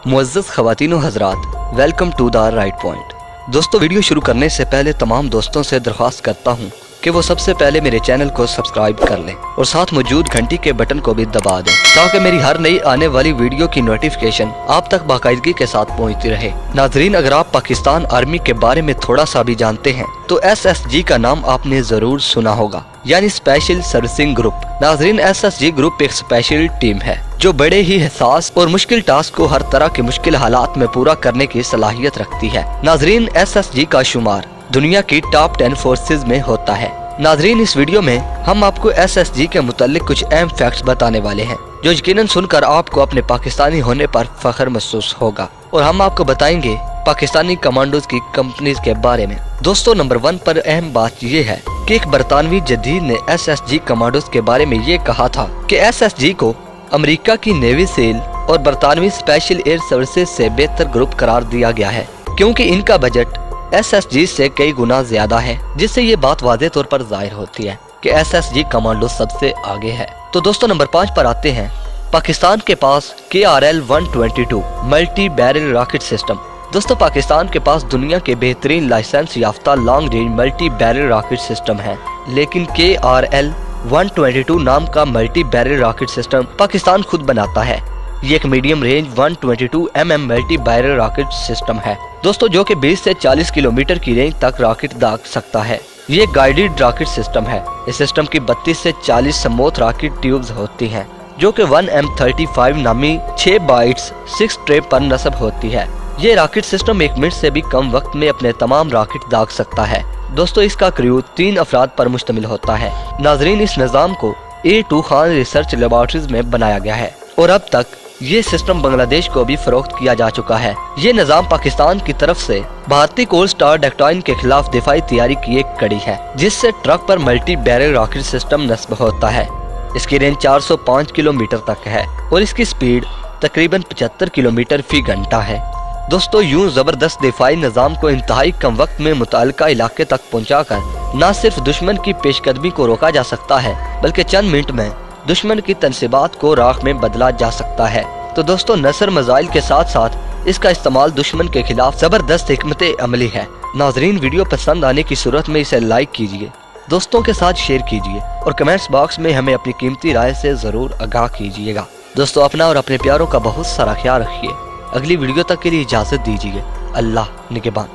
मुअज़्ज़ज़ ख़वातीन व हज़रात, welcome to the right point. दोस्तों, वीडियो शुरू करने से पहले तमाम दोस्तों से दरख्वास्त करता हूँ कि वो सबसे पहले मेरे चैनल को सब्सक्राइब कर लें और साथ मौजूद घंटी के बटन को भी दबा दें ताकि मेरी हर नई आने वाली वीडियो की नोटिफिकेशन आप तक बाकायदगी के साथ पहुंचती रहे। नाजरीन, अगर आप पाकिस्तान आर्मी के बारे में थोड़ा सा भी जानते हैं तो SSG का नाम आपने जरूर सुना होगा, यानी स्पेशल सर्विसिंग ग्रुप। नाजरीन, SSG ग्रुप एक स्पेशल टीम है जो बड़े ही हिसास और मुश्किल टास्क को हर तरह के मुश्किल हालात में पूरा करने की सलाहियत रखती है। नाजरीन, SSG का शुमार दुनिया की टॉप 10 फोर्सेज में होता है। नाजरीन, इस वीडियो में हम आपको SSG के मुतालिक कुछ अहम फैक्ट्स बताने वाले हैं जो यकीनन सुनकर आपको अपने पाकिस्तानी होने पर फख्र महसूस होगा, और हम आपको बताएंगे पाकिस्तानी कमांडोज की कंपनीज के बारे में। दोस्तों, नंबर 1 पर अहम बात ये है कि एक बरतानवी जदीद ने SSG कमांडोज के बारे में ये कहा था कि SSG को अमेरिका की नेवी सेल और बरतानवी स्पेशल एयर सर्विसेज से बेहतर ग्रुप करार दिया गया है क्योंकि इनका बजट SSG से कई गुना ज्यादा है, जिससे ये बात वाज़ेह तौर पर जाहिर होती है कि SSG कमांडो सबसे आगे है। तो दोस्तों, नंबर 5 पर आते हैं। पाकिस्तान के पास KRL-122 multi barrel rocket system. दोस्तों, पाकिस्तान के पास दुनिया के बेहतरीन लाइसेंस याफ्ता long range multi barrel rocket system है, लेकिन KRL-122 नाम का multi barrel rocket system Pakistan खुद बनाता है। ये एक medium range 122 mm multi barrel rocket system है दोस्तों, जो कि 20 से 40 किलोमीटर की रेंज तक रॉकेट दाग सकता है। ये गाइडेड रॉकेट सिस्टम है। इस सिस्टम की 32 से 40 समोथ रॉकेट ट्यूब्स होती हैं, जो कि 1M35 नामी 6 बाइट्स 6 ट्रे पर नस्ब होती है। ये रॉकेट सिस्टम 1 मिनट से भी कम वक्त में अपने तमाम रॉकेट दाग सकता है। दोस्तों, इसका क्रू 3 अफराद पर मुश्तमिल होता है। नाजरीन, इस निज़ाम को A2 खान रिसर्च लेबॉर्ट्रीज में बनाया गया है और अब तक ये सिस्टम बांग्लादेश को भी फरोख्त किया जा चुका है। ये निज़ाम पाकिस्तान की तरफ से भारतीय कोल स्टार डक्टाइन के खिलाफ दिफाई तैयारी की एक कड़ी है, जिससे ट्रक पर मल्टी बैरल रॉकेट सिस्टम नस्ब होता है। इसकी रेंज 405 किलोमीटर तक है और इसकी स्पीड तकरीबन 75 किलोमीटर फी घंटा है। दोस्तों, यूं जबरदस्त दिफाई निज़ाम को इंतहाई कम वक्त में मुताल्लिका इलाके तक पहुँचाकर न सिर्फ दुश्मन की पेशकदमी को रोका जा सकता है, बल्कि चंद मिनट में दुश्मन की तनसीबात को राख में बदला जा सकता है। तो दोस्तों, नसर मजाइल के साथ साथ इसका इस्तेमाल दुश्मन के खिलाफ जबरदस्त हिकमत अमली है। नाजरीन, वीडियो पसंद आने की सूरत में इसे लाइक कीजिए, दोस्तों के साथ शेयर कीजिए और कमेंट्स बॉक्स में हमें अपनी कीमती राय से जरूर आगाह कीजिएगा। दोस्तों, अपना और अपने प्यारों का बहुत सारा ख्याल रखिए। अगली वीडियो तक के लिए इजाजत दीजिए। अल्लाह निगहबान।